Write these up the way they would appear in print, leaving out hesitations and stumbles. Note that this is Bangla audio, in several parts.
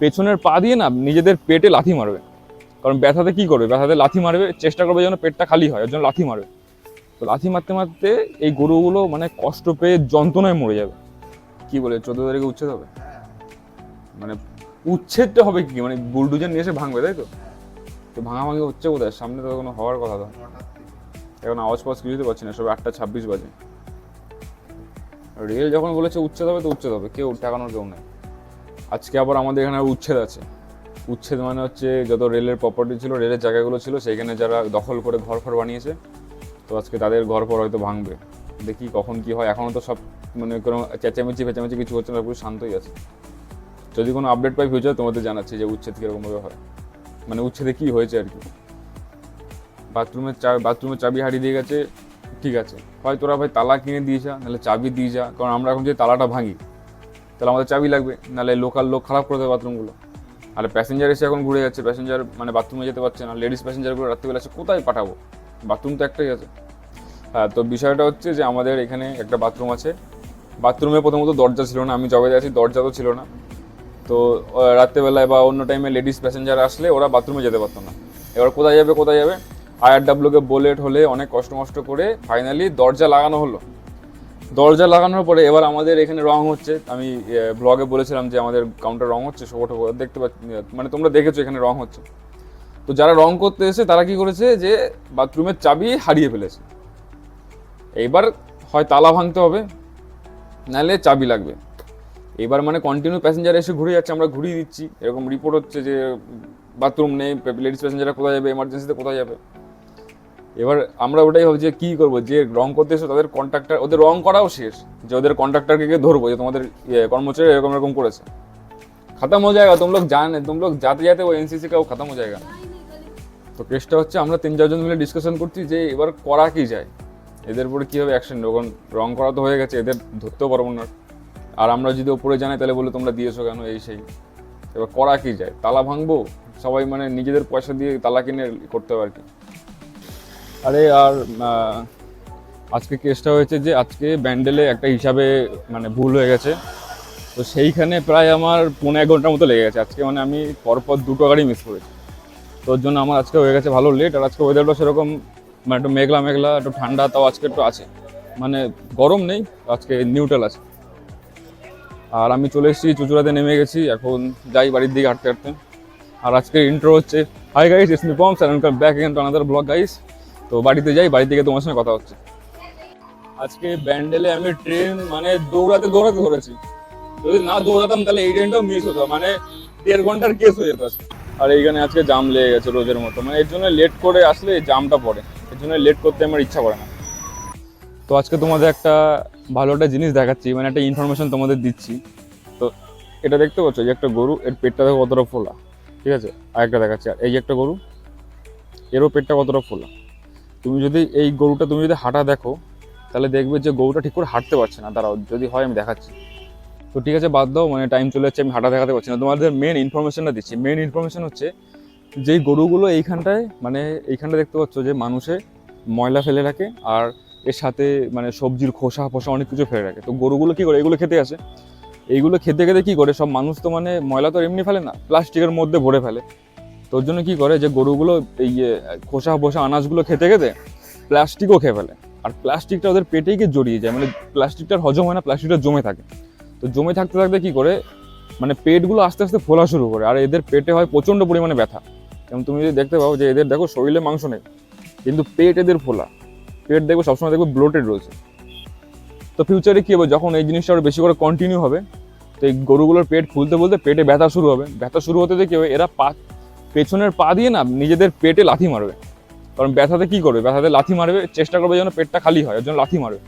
পেছনের পা দিয়ে না নিজেদের পেটে লাথি মারবে। কারণ ব্যথাতে কি করবে, ব্যথাতে লাথি মারবে, চেষ্টা করবে যেন পেটটা খালি হয়, ওর জন্য লাথি মারবে। তো লাথি মারতে মারতে এই গরুগুলো মানে কষ্ট পেয়ে যন্ত্রণায় মরে যাবে। কি বলে 14 তারিখে উচ্ছেদ হবে? মানে উচ্ছেদটা হবে কি, মানে বুলডোজার নিয়ে এসে ভাঙবে, তাই তো? তো ভাঙাভাঙি হচ্ছে কোথায়? সামনে তো কোনো হওয়ার কথা তো। এখন আওয়াজ পাওয়াজ কিছুতে পাচ্ছি না, সব 8:26 বাজে। রেল যখন বলেছে উচ্ছেদ হবে তো উচ্ছেদ হবে, কেউ ঠেকানোর কেউ নেই। আজকে আবার আমাদের এখানে উচ্ছেদ আছে। উচ্ছেদ মানে হচ্ছে যত রেলের প্রপার্টি ছিল, রেলের জায়গাগুলো ছিল, সেইখানে যারা দখল করে ঘর ফর বানিয়েছে, তো আজকে তাদের ঘর পর হয়তো ভাঙবে। দেখি কখন কি হয়। এখনও তো সব মানে কোনো চেঁচামেচি ফেঁচামেচি কিছু হচ্ছে না, পুরো শান্তই আছে। যদি কোনো আপডেট পাই ফিউচার তোমাদের জানাচ্ছি যে উচ্ছেদ কীরকমভাবে হয়, মানে উচ্ছেদে কী হয়েছে আর কি। বাথরুমের চাবি হারিয়ে দিয়ে গেছে, ঠিক আছে, হয় তোরা ভাই তালা কিনে দিয়ে যা, নাহলে চাবি দিয়ে যা। কারণ আমরা এখন যে তালাটা ভাঙি, তাহলে আমাদের চাবি লাগবে, নাহলে লোকাল লোক খারাপ করে দেবে বাথরুমগুলো। আর প্যাসেঞ্জার এসে এখন ঘুরে যাচ্ছে, প্যাসেঞ্জার মানে বাথরুমে যেতে পারছে না, লেডিস প্যাসেঞ্জারগুলো রাত্রিবেলা এসে কোথায় পাঠাবো? বাথরুম তো একটাই আছে। হ্যাঁ, তো বিষয়টা হচ্ছে যে আমাদের এখানে একটা বাথরুম আছে। বাথরুমে প্রথমত দরজা ছিল না, আমি জবে আছি দরজা তো ছিল না। তো রাত্রেবেলায় বা অন্য টাইমে লেডিস প্যাসেঞ্জার আসলে ওরা বাথরুমে যেতে পারতো না। এবার কোথায় যাবে? IRWকে বোলেট হলে অনেক কষ্ট করে ফাইনালি দরজা লাগানো হলো। দরজা লাগানোর পরে এবার আমাদের এখানে রং হচ্ছে। আমি ব্লগে বলেছিলাম যে আমাদের কাউন্টার রং হচ্ছে, শোভো দেখতে পাচ্ছি, মানে তোমরা দেখেছো এখানে রং হচ্ছে। তো যারা রং করতে এসে তারা কি করেছে যে বাথরুমের চাবি হারিয়ে ফেলেছে। এইবার হয় তালা ভাঙতে হবে, নাহলে চাবি লাগবে। এবার মানে কন্টিনিউ প্যাসেঞ্জার এসে ঘুরে যাচ্ছে, আমরা ঘুরিয়ে দিচ্ছি, এরকম রিপোর্ট হচ্ছে যে বাথরুম নেই, লেডিস প্যাসেঞ্জাররা কোথায় যাবে, এমার্জেন্সিতে কোথায় যাবে। এবার আমরা ওটাই ভাবছি যে কী করবো, যে রং করতে এসে তাদের কন্ট্রাক্টর, ওদের রং করাও শেষ, যে ওদের কন্ট্রাক্টরকে গিয়ে ধরবো যে তোমাদের কর্মচারী এরকম করেছে। খতম হয়ে যায়গা, তুম লোক যাতে যাতে ও এনসিসি কা খতম হয়ে যায়গা। তো কেসটা হচ্ছে আমরা 3-4 জন মিলে ডিসকাশন করছি যে এবার করা কি যায়, এদের উপরে কীভাবে অ্যাকশন নেবো। কারণ রং করা তো হয়ে গেছে, এদের ধরতেও পারবো না। আর আমরা যদি ওপরে জানাই তাহলে বলে তোমরা দিয়েছো কেন, এই সেই। এবার করা কি যায়, তালা ভাঙবো, সবাই মানে নিজেদের পয়সা দিয়ে তালা কিনে করতে হবে আর কি। আরে আর আজকে কেসটা হয়েছে যে আজকে ব্যান্ডেলে একটা হিসাবে মানে ভুল হয়ে গেছে। তো সেইখানে প্রায় আমার 1.5 ঘন্টার মতো লেগে গেছে আজকে। মানে আমি পরপর 2টো গাড়ি মিস করেছি। তোর জন্য আমার আজকে হয়ে গেছে ভালো লেট। আর আজকে ওয়েদারটা সেরকম মানে একটু মেঘলা, একটু ঠান্ডা, তাও আজকে একটু আছে, মানে গরম নেই, আজকে নিউট্রাল আছে। আর আমি চলে এসেছি, চুচুড়াতে নেমে গেছি, এখন যাই বাড়ির দিকে হাঁটতে। আর আজকে ইন্ট্রো হচ্ছে, hi guys, it's me Poms and welcome back again to another blog guys. তো বাড়িতে যাই, বাড়ি থেকে তোমার সঙ্গে কথা হচ্ছে। আজকে ব্যান্ডেলে আমি ট্রেন মানে দৌড়াতে ধরেছি। যদি না দৌড়াতাম তাহলে এই ট্রেনটাও মিস হতো, মানে 1.5 ঘন্টার কেস হয়ে যেত। আর এইখানে আজকে জাম লেগে গেছে রোজের মতো, মানে এর জন্য লেট করে আসলে জামটা পড়ে, এর জন্য লেট করতে আমার ইচ্ছা করে না। তো আজকে তোমাদের একটা ভালো একটা জিনিস দেখাচ্ছি, মানে একটা ইনফরমেশন তোমাদের দিচ্ছি। তো এটা দেখতে পাচ্ছ, যে একটা গরু, এর পেটটা দেখো কতটা ফোলা, ঠিক আছে? আর একটা দেখাচ্ছি, আর এই যে একটা গরু, এরও পেটটা কতটা ফোলা। তুমি যদি এই গরুটা তুমি যদি হাঁটা দেখো, তাহলে দেখবে যে গরুটা ঠিক করে হাঁটতে পারছে না। দাঁড়াও, যদি হয় আমি দেখাচ্ছি। তো ঠিক আছে, বাদ দাও, মানে টাইম চলে যাচ্ছে, আমি হাঁটা দেখাতে পারছি না। তোমাদের মেন ইনফরমেশনটা দিচ্ছি। মেন ইনফরমেশন হচ্ছে যেই গরুগুলো এইখানটায়, মানে এইখানটা দেখতে পাচ্ছ যে মানুষে ময়লা ফেলে রাখে, আর এর সাথে মানে সবজির খোসা ফোসা অনেক কিছু ফেলে রাখে। তো গরুগুলো কী করে, এগুলো খেতে আসে। এইগুলো খেতে কী করে, সব মানুষ তো মানে ময়লা তো এমনি ফেলে না, প্লাস্টিকের মধ্যে ভরে ফেলে। তোর জন্য কী করে, যে গরুগুলো এই খোসা ফোসা আনাজগুলো খেতে প্লাস্টিকও খেয়ে ফেলে। আর প্লাস্টিকটা ওদের পেটেই গিয়ে জড়িয়ে যায়, মানে প্লাস্টিকটার হজম হয় না, প্লাস্টিকটা জমে থাকে। তো জমে থাকতে কী করে, মানে পেটগুলো আস্তে আস্তে ফোলা শুরু করে। আর এদের পেটে হয় প্রচণ্ড পরিমাণে ব্যথা। যেমন তুমি যদি দেখতে পাও যে এদের দেখো শরীরে মাংস নেই, কিন্তু পেট এদের ফোলা, পেট দেখবে সবসময় দেখবে ব্লোটেড রয়েছে। তো ফিউচারে কী হবে, যখন এই জিনিসটা আরও বেশি করে কন্টিনিউ হবে, তো এই গরুগুলোর পেট ফুলতে পেটে ব্যথা শুরু হবে। ব্যথা শুরু হতে কী হবে, এরা পেছনের পা দিয়ে না নিজেদের পেটে লাথি মারবে। কারণ ব্যথাতে কী করবে, ব্যথাতে লাথি মারবে, চেষ্টা করবে যেন পেটটা খালি হয়, ওর জন্য লাথি মারবে।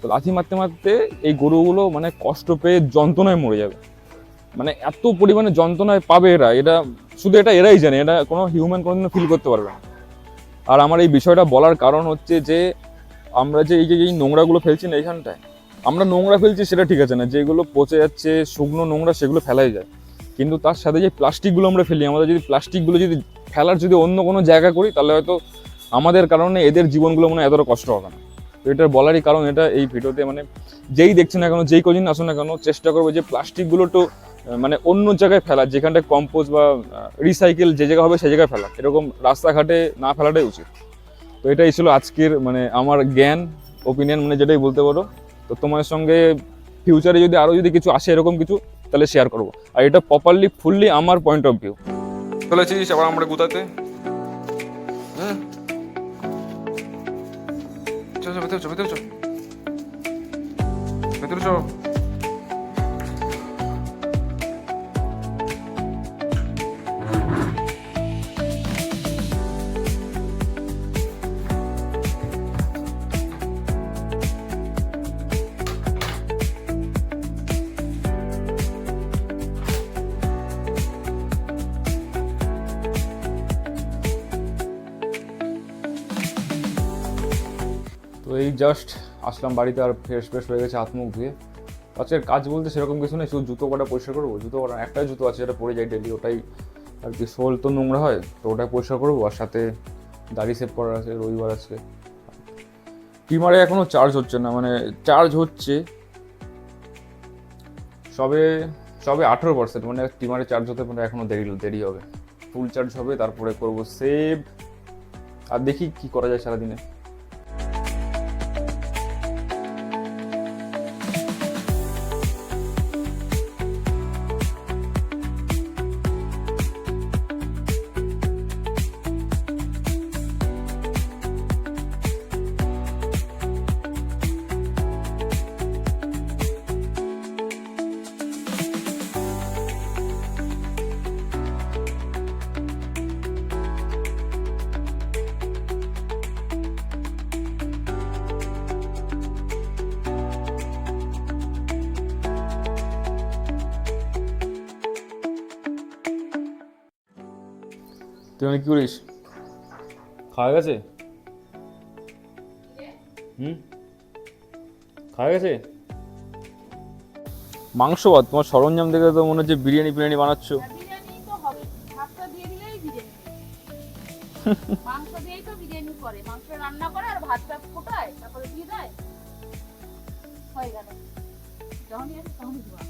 তো লাথি মারতে এই গরুগুলো মানে কষ্ট পেয়ে যন্ত্রণায় মরে যাবে। মানে এত পরিমাণে যন্ত্রণায় পাবে এটা শুধু এরাই জানে, এটা কোনো হিউম্যান কোনোদিনও ফিল করতে পারবে না। আর আমার এই বিষয়টা বলার কারণ হচ্ছে যে আমরা যে এই নোংরাগুলো ফেলছি না এইখানটায়, আমরা নোংরা ফেলছি সেটা ঠিক আছে না, যেগুলো পচে যাচ্ছে শুকনো নোংরা সেগুলো ফেলাই যায়। কিন্তু তার সাথে যে প্লাস্টিকগুলো আমরা ফেলি, আমাদের যদি প্লাস্টিকগুলো যদি ফেলার যদি অন্য কোনো জায়গা করি, তাহলে হয়তো আমাদের কারণে এদের জীবনগুলো মনে এতটা কষ্ট হবে না। তো এটার বলারই কারণ এটা এই ভিডিওতে, মানে যেই দেখছে না কেন, যেই কদিন আসো না কেন, চেষ্টা করবো যে প্লাস্টিকগুলো একটু মানে অন্য জায়গায় ফেলা, যেখানটায় কম্পোস্ট বা রিসাইকেল যে জায়গা হবে সেই জায়গায় ফেলা, এরকম রাস্তাঘাটে না ফেলাটাই উচিত। তো এটাই ছিল আজকের মানে আমার জ্ঞান, ওপিনিয়ন, মানে যেটাই বলতে পারো। তো তোমার সঙ্গে ফিউচারে যদি আরও যদি কিছু আসে এরকম কিছু, তাহলে শেয়ার করবো। আর এটা প্রপারলি ফুললি আমার পয়েন্ট অফ ভিউ। চলেছিস আবার আমরা গুতাতে, হ্যাঁ চল চল ভেতরে চল, ভেতরে চল, ভেতরে চল। তো এই জাস্ট আসলাম বাড়িতে, আর ফ্রেশ ফ্রেশ হয়ে গেছে, হাত মুখ ধুয়ে। আজকের কাজ বলতে সেরকম কিছু নেই, শুধু জুতো কটা পরিষ্কার করবো। জুতো কটা একটাই জুতো আছে যেটা পরে যাই ডেলি, ওটাই আর কি। সোল তো নোংরা হয়, তো ওটাই পরিষ্কার করবো। আর সাথে দাড়ি সেভ করার আছে, রবিবার আজকে। টিমারে এখনও চার্জ হচ্ছে না, মানে চার্জ হচ্ছে সবে সবে 18%, মানে টিমারে চার্জ হতে মানে এখনও দেরি হবে। ফুল চার্জ হবে তারপরে করবো সেভ। আর দেখি কি করা যায় সারাদিনে। তুই মানে কি করিস? খাওয়া গেছে? খাওয়া গেছে? মাংস ভাত, তোমার সরঞ্জাম দেখে তো মনে হচ্ছে বিরিয়ানি ফিরিয়ানি বানাচ্ছ। বিরিয়ানি তো হবে, ভাতটা দিয়ে দিলেই বিরিয়ানি। মাংস দিয়েই তো বিরিয়ানি করে, মাংস রান্না করে আর ভাতটা ফোটায় তারপরে দিয়ে দেয়, হয়ে গেল। যখনই আসে তখনই ধোয়া।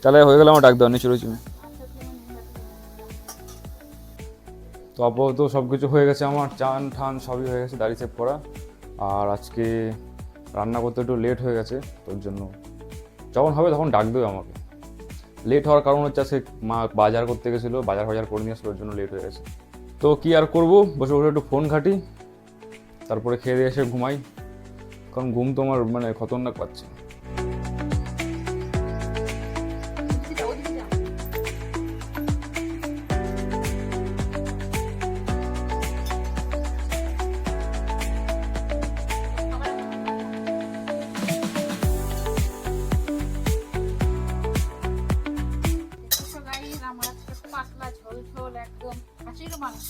তাহলে হয়ে গেল, আমার ডাক দেওয়া নিচে রয়েছি। তো আপাতত সব কিছু হয়ে গেছে আমার, চান ঠান সবই হয়ে গেছে, দাড়ি সেভ করা। আর আজকে রান্না করতে একটু লেট হয়ে গেছে, তোর জন্য যখন হবে তখন ডাক দেবে আমাকে। লেট হওয়ার কারণ হচ্ছে সে মা বাজার করতে গেছিলো, বাজার করে নিয়ে আসলো, ওর জন্য লেট হয়ে গেছে। তো কি আর করবো, বসে বসে একটু ফোন ঘাঁটি, তারপরে খেয়ে দিয়ে এসে ঘুমাই, কারণ ঘুম তো আমার মানে খতরনাক পাচ্ছে। পাতলা ঝোল ঝোল একদম খাসির মাংস।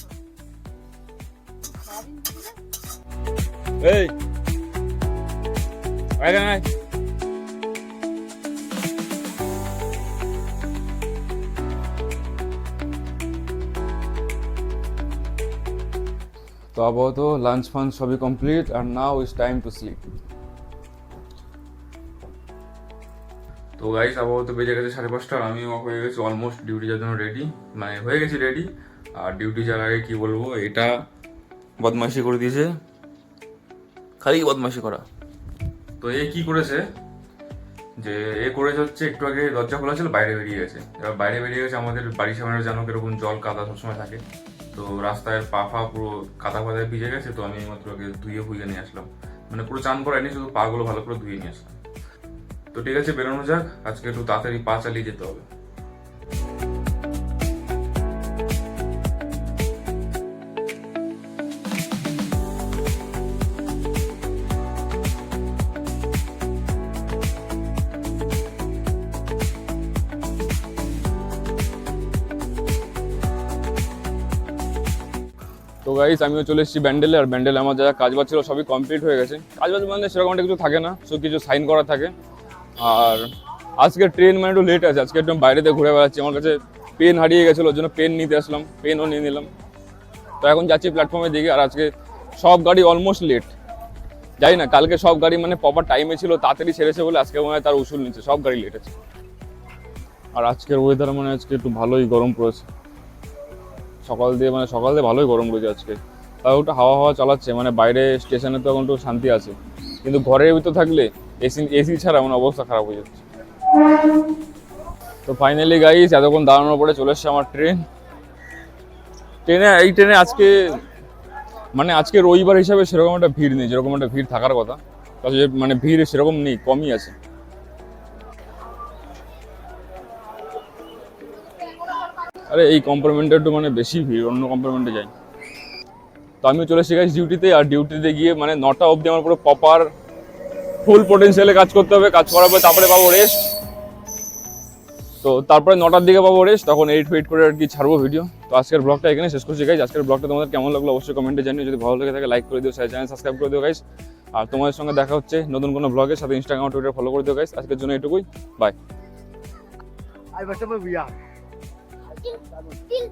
এই আয় আয়। তো আপাতত লাঞ্চ ফাঞ্চ সবই কমপ্লিট, আর now is time to sleep. তো গাইস আপাতত বেজে গেছে 5:30, আর আমিও হয়ে গেছি অলমোস্ট ডিউটি যাওয়ার জন্য রেডি, মানে হয়ে গেছি রেডি। আর ডিউটি যাওয়ার আগে কি বলবো, এটা বদমাইশি করে দিয়েছে, খালি বদমাইশি করা। তো এ কি করেছে, যে এ করেছে হচ্ছে একটু আগে দরজা খোলা ছিল, বাইরে বেরিয়ে গেছে। এবার বাইরে বেরিয়ে গেছে, আমাদের বাড়ির সামনে জানো কিরকম জল কাদা সবসময় থাকে, তো রাস্তায় পা ফা পুরো কাদা ফাদায় ভিজে গেছে। তো আমি মাত্র আগে ধুয়ে ফুয়ে নিয়ে আসলাম, মানে পুরো চান করাইনি, শুধু পাগুলো ভালো করে ধুয়ে নিয়ে আসলাম। তো ঠিক আছে, বেরোনো যাক, আজকে একটু তাড়াতাড়ি পা চালিয়ে যেতে হবে। তো গাইস আমিও চলে এসেছি ব্যান্ডেলে, আর ব্যান্ডেলে আমার যা কাজ বাজ ছিল সবই কমপ্লিট হয়ে গেছে। কাজ বাজ মানে সেরকম একটা কিছু থাকে না, শুধু কিছু সাইন করা থাকে। আর আজকে ট্রেন মানে একটু লেট আছে, আজকে একদম বাইরেতে ঘুরে বেড়াচ্ছি। আমার কাছে পেন হারিয়ে গেছিলো, ওর জন্য পেন নিতে আসলাম, পেনও নিয়ে নিলাম। তো এখন যাচ্ছি প্ল্যাটফর্মের দিকে। আর আজকে সব গাড়ি অলমোস্ট লেট, জানি না কালকে সব গাড়ি মানে প্রপার টাইমে ছিল, তাড়াতাড়ি ছেড়েছে বলে আজকে মনে হয় তার উসুল নিচ্ছে, সব গাড়ি লেট আছে। আর আজকের ওয়েদার মানে আজকে একটু ভালোই গরম পড়েছে, সকাল দিয়ে ভালোই গরম রয়েছে আজকে। তাও একটু হাওয়া হাওয়া চালাচ্ছে, মানে বাইরে স্টেশনে তো এখন একটু শান্তি আছে, কিন্তু ঘরের ভিতর থাকলে এসি ছাড়া মানে অবস্থা খারাপ হয়ে যাচ্ছে। তো ফাইনালি গাইস এতক্ষণ দাঁড়ানোর পরে চলে এসছে আমার এই ট্রেনে আজকে মানে আজকে রবিবার হিসাবে সেরকম একটা ভিড় নেই, যেরকম একটা ভিড় থাকার কথা, তাহলে মানে ভিড় সেরকম নেই, কমই আছে। আরে এই কম্পার্টমেন্টে একটু মানে বেশি ভিড়, অন্য কম্পার্টমেন্টে যাই। তো আমিও চলে এসে গেছি ডিউটিতে, আর ডিউটিতে গিয়ে মানে 9টা অবধি আমার পুরো প্রপার ফুল পোটেনশিয়ালে কাজ করতে হবে। কাজ করার পরে তারপরে পাবো রেস্ট। তো তারপরে 9টার দিকে পাবো রেস্ট, তখন এডিট ফেডিট করে আর কি ছাড়বো ভিডিও। তো আজকের ব্লগটা এখানে শেষ করছি গাইজ। আজকের ব্লগটা তোমাদের কেমন লাগলো অবশ্যই কমেন্টে জানিও। যদি ভালো লেগে থাকে লাইক করে দিও, চ্যানেল সাবস্ক্রাইব করে দিও গাইজ। আর তোমাদের সঙ্গে দেখা হচ্ছে নতুন কোনো ব্লগের সাথে। ইনস্টাগ্রাম টুইটার ফলো করে দিও গাইজ। আজকের জন্য এটুকুই, by. Ay, basta pa biyak. Till-